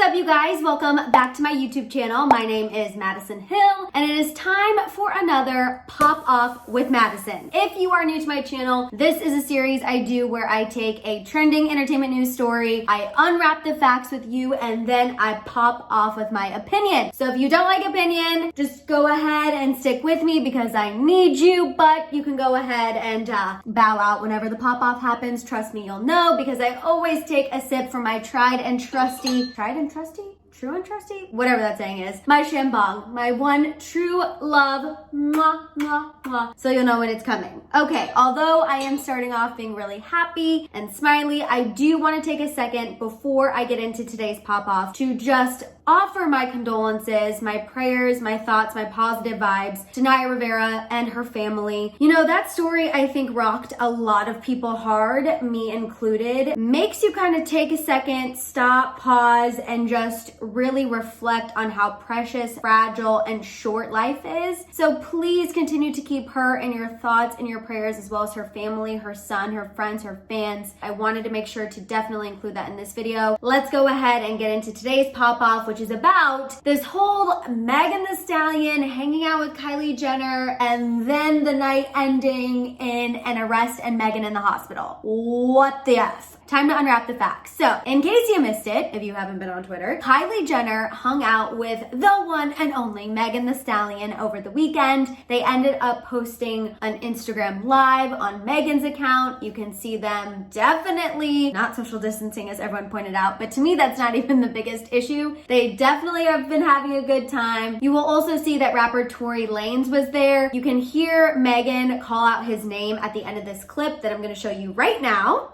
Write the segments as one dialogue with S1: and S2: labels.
S1: up, you guys? Welcome back to my YouTube channel. My name is Maddison Hill, and it is time for another Pop Off with Maddison. If you are new to my channel, this is a series I do where I take a trending entertainment news story, I unwrap the facts with you, and then I pop off with my opinion. So if you don't like opinion, just go ahead and stick with me because I need you, but you can go ahead and bow out whenever the pop off happens. Trust me, you'll know, because I always take a sip from my true and trusty, whatever that saying is, my shambong, my one true love, mwah, mwah, mwah. So you'll know when it's coming. Okay, although I am starting off being really happy and smiley, I do want to take a second before I get into today's pop off to just offer my condolences, my prayers, my thoughts, my positive vibes to Naya Rivera and her family. You know, that story I think rocked a lot of people hard, me included. Makes you kind of take a second, stop, pause, and just really reflect on how precious, fragile, and short life is. So please continue to keep her in your thoughts and your prayers, as well as her family, her son, her friends, her fans. I wanted to make sure to definitely include that in this video. Let's go ahead and get into today's pop off, which is about this whole Megan Thee Stallion hanging out with Kylie Jenner and then the night ending in an arrest and Megan in the hospital. What the F? Time to unwrap the facts. So, in case you missed it, if you haven't been on Twitter, Kylie Jenner hung out with the one and only Megan Thee Stallion over the weekend. They ended up posting an Instagram live on Megan's account. You can see them definitely not social distancing, as everyone pointed out, but to me, that's not even the biggest issue. They definitely have been having a good time. You will also see that rapper Tory Lanez was there. You can hear Megan call out his name at the end of this clip that I'm gonna show you right now.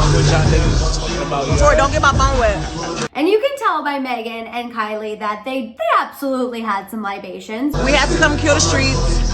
S2: Tori, don't get my phone wet.
S1: And you can tell by Megan and Kylie that they absolutely had some libations.
S2: We had to come kill the streets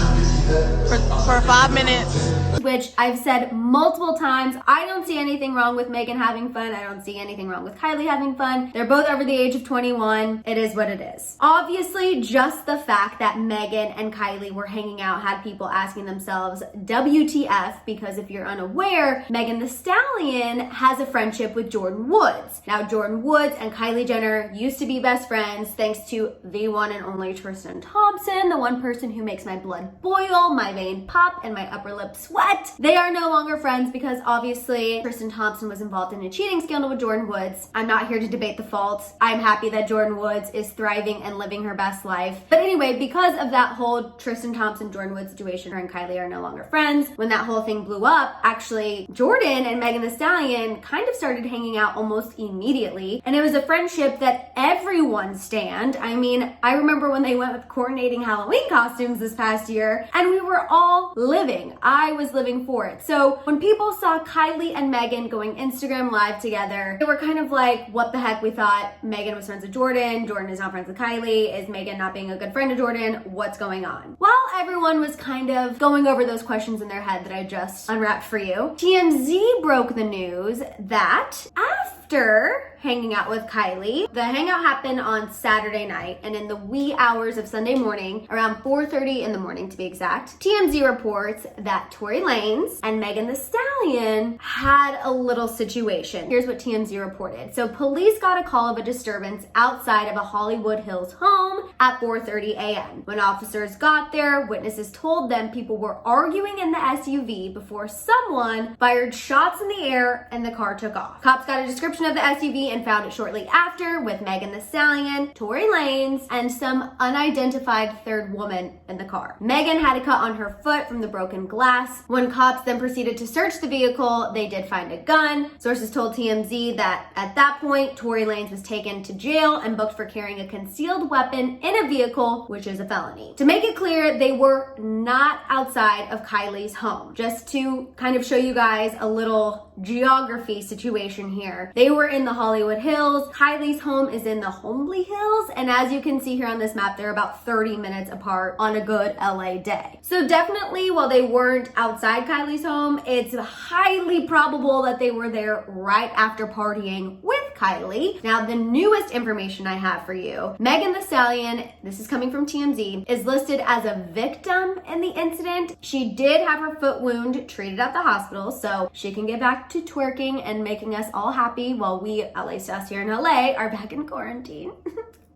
S2: for 5 minutes.
S1: Which I've said multiple times, I don't see anything wrong with Megan having fun. I don't see anything wrong with Kylie having fun. They're both over the age of 21. It is what it is. Obviously, just the fact that Megan and Kylie were hanging out had people asking themselves, WTF, because if you're unaware, Megan Thee Stallion has a friendship with Jordyn Woods. Now, Jordyn Woods and Kylie Jenner used to be best friends thanks to the one and only Tristan Thompson, the one person who makes my blood boil, my vein pop, and my upper lip sweat. They are no longer friends because obviously Tristan Thompson was involved in a cheating scandal with Jordyn Woods. I'm not here to debate the faults. I'm happy that Jordyn Woods is thriving and living her best life. But anyway, because of that whole Tristan Thompson, Jordyn Woods situation, her and Kylie are no longer friends. When that whole thing blew up, actually Jordyn and Megan Thee Stallion kind of started hanging out almost immediately. And it was a friendship that everyone stanned. I mean, I remember when they went with coordinating Halloween costumes this past year, and we were all living. I was living for it. So when people saw Kylie and Megan going Instagram live together, they were kind of like, what the heck? We thought Megan was friends with Jordyn. Jordyn is not friends with Kylie. Is Megan not being a good friend to Jordyn? What's going on? While everyone was kind of going over those questions in their head that I just unwrapped for you, TMZ broke the news that after hanging out with Kylie, the hangout happened on Saturday night, and in the wee hours of Sunday morning, around 4:30 in the morning to be exact, TMZ reports that Tory Lanez and Megan Thee Stallion had a little situation. Here's what TMZ reported. So police got a call of a disturbance outside of a Hollywood Hills home at 4:30 a.m. When officers got there, witnesses told them people were arguing in the SUV before someone fired shots in the air and the car took off. Cops got a description of the SUV and found it shortly after with Megan Thee Stallion, Tory Lanez, and some unidentified third woman in the car. Megan had a cut on her foot from the broken glass. When cops then proceeded to search the vehicle, they did find a gun. Sources told TMZ that at that point, Tory Lanez was taken to jail and booked for carrying a concealed weapon in a vehicle, which is a felony. To make it clear, they were not outside of Kylie's home. Just to kind of show you guys a little geography situation here. They were in the Hollywood Hills. Kylie's home is in the Homely Hills. And as you can see here on this map, they're about 30 minutes apart on a good LA day. So definitely, while they weren't outside Kylie's home, it's highly probable that they were there right after partying with Kylie. Now, the newest information I have for you, Megan Thee Stallion, this is coming from TMZ, is listed as a victim in the incident. She did have her foot wound treated at the hospital, so she can get back to twerking and making us all happy while we LA least us here in LA, are back in quarantine.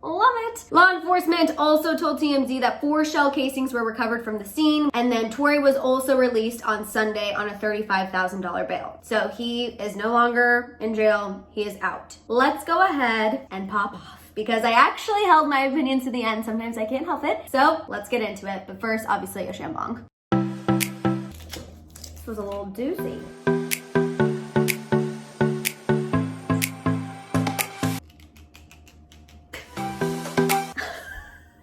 S1: Love it. Law enforcement also told TMZ that 4 shell casings were recovered from the scene, and then Tory was also released on Sunday on a $35,000 bail. So he is no longer in jail, he is out. Let's go ahead and pop off, because I actually held my opinions to the end. Sometimes I can't help it. So let's get into it. But first, obviously, a shambong. This was a little doozy.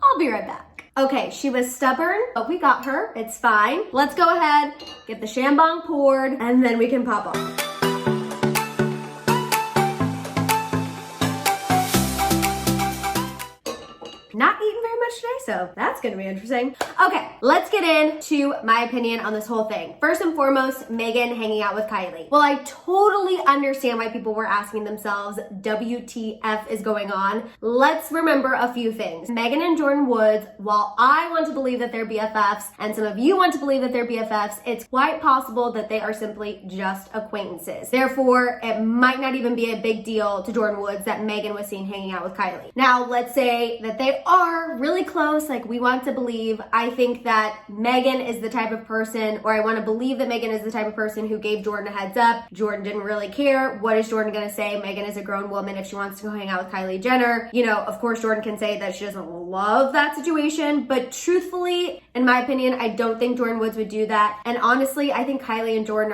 S1: I'll be right back. Okay, she was stubborn, but we got her. It's fine. Let's go ahead, get the shambong poured, and then we can pop off. Not eating very much today, so that's gonna be interesting. Okay, let's get into my opinion on this whole thing. First and foremost, Megan hanging out with Kylie. Well, I totally understand why people were asking themselves, WTF is going on. Let's remember a few things. Megan and Jordyn Woods, while I want to believe that they're BFFs, and some of you want to believe that they're BFFs, it's quite possible that they are simply just acquaintances. Therefore, it might not even be a big deal to Jordyn Woods that Megan was seen hanging out with Kylie. Now, let's say that they are really close, like we want to believe. I think that Megan is the type of person, or I want to believe that Megan is the type of person who gave Jordyn a heads up. Jordyn didn't really care. What is Jordyn gonna say? Megan is a grown woman. If she wants to go hang out with Kylie Jenner, you know, of course Jordyn can say that she doesn't love that situation, but truthfully, in my opinion, I don't think Jordyn Woods would do that. And honestly, I think Kylie and Jordyn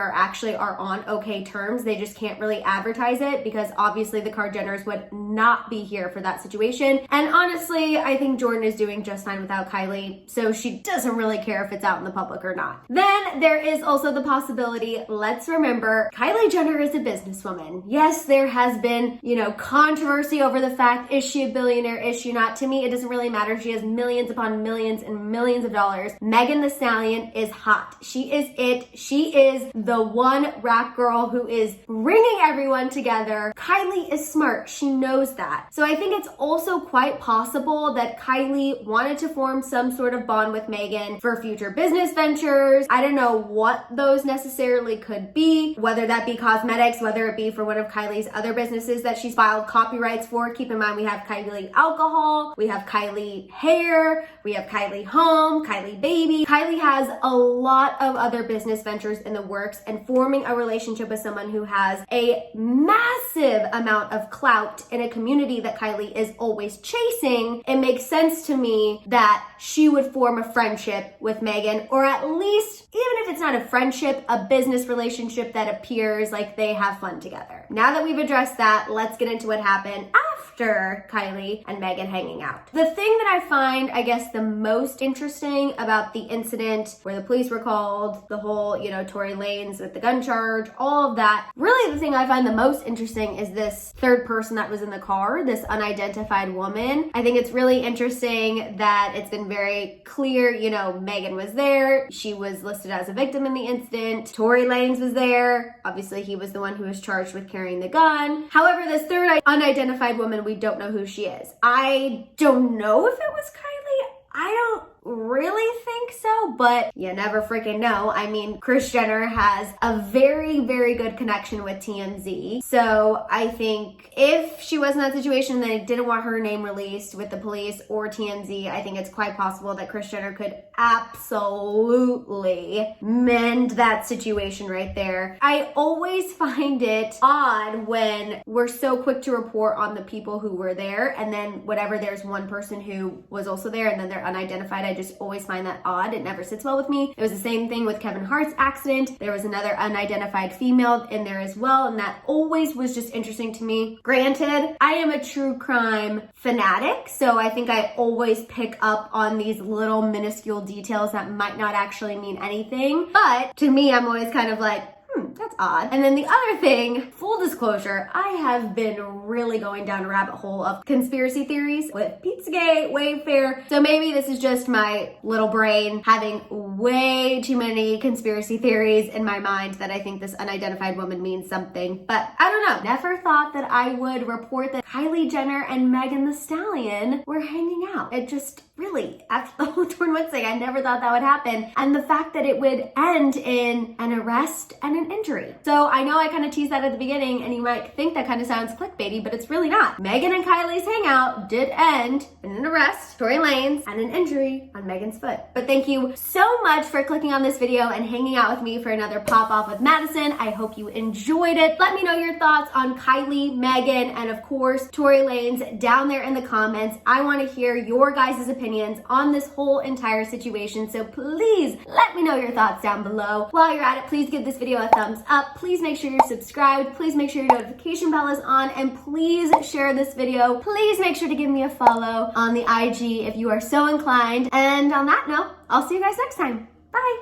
S1: are on okay terms. They just can't really advertise it because obviously the Kar Jenners would not be here for that situation. And honestly, I think Jordyn is doing just fine without Kylie, so she doesn't really care if it's out in the public or not. Then there is also the possibility, let's remember, Kylie Jenner is a businesswoman. Yes, there has been, you know, controversy over the fact, is she a billionaire, is she not? To me, it doesn't really matter. She has millions upon millions and millions of dollars. Megan Thee Stallion is hot. She is it. She is the one rap girl who is bringing everyone together. Kylie is smart. She knows that. So I think it's also quite possible that Kylie wanted to form some sort of bond with Megan for future business ventures. I don't know what those necessarily could be, whether that be cosmetics, whether it be for one of Kylie's other businesses that she's filed copyrights for. Keep in mind, we have Kylie Alcohol, we have Kylie Hair, we have Kylie Home, Kylie Baby. Kylie has a lot of other business ventures in the works, and forming a relationship with someone who has a massive amount of clout in a community that Kylie is always chasing, it makes sense to me that she would form a friendship with Megan, or at least, even if it's not a friendship, a business relationship that appears like they have fun together. Now that we've addressed that, let's get into what happened after Kylie and Megan hanging out. The thing that I find, I guess, the most interesting about the incident where the police were called, the whole, you know, Tory Lanez with the gun charge, all of that, really the thing I find the most interesting is this third person that was in the car, this unidentified woman. I think it's really interesting that it's been very clear, you know, Megan was there. She was listed as a victim in the incident. Tory Lanez was there. Obviously, he was the one who was charged with carrying the gun. However, this third unidentified woman, we don't know who she is. I don't know if it was Kylie. I don't really think so, but you never freaking know. I mean, Kris Jenner has a very, very good connection with TMZ. So I think if she was in that situation and they didn't want her name released with the police or TMZ, I think it's quite possible that Kris Jenner could absolutely mend that situation right there. I always find it odd when we're so quick to report on the people who were there, and then whenever there's one person who was also there and then they're unidentified, I just always find that odd. It never sits well with me. It was the same thing with Kevin Hart's accident. There was another unidentified female in there as well, and that always was just interesting to me. Granted, I am a true crime fanatic, so I think I always pick up on these little minuscule details that might not actually mean anything, but to me, I'm always kind of like, that's odd. And then the other thing, full disclosure, I have been really going down a rabbit hole of conspiracy theories with Pizzagate, Wayfair. So maybe this is just my little brain having way too many conspiracy theories in my mind that I think this unidentified woman means something. But I don't know. Never thought that I would report that Kylie Jenner and Megan Thee Stallion were hanging out. It just really, after the whole Jordyn Woods thing, I never thought that would happen. And the fact that it would end in an arrest and an interview injury. So I know I kind of teased that at the beginning, and you might think that kind of sounds clickbaity, but it's really not. Megan and Kylie's hangout did end in an arrest, Tory Lanez, and an injury on Megan's foot. But thank you so much for clicking on this video and hanging out with me for another pop off with Maddison. I hope you enjoyed it. Let me know your thoughts on Kylie, Megan, and of course, Tory Lanez down there in the comments. I want to hear your guys' opinions on this whole entire situation. So please let me know your thoughts down below. While you're at it, please give this video a thumbs up. Please make sure you're subscribed. Please make sure your notification bell is on, and please share this video. Please make sure to give me a follow on the IG if you are so inclined. And on that note, I'll see you guys next time. Bye.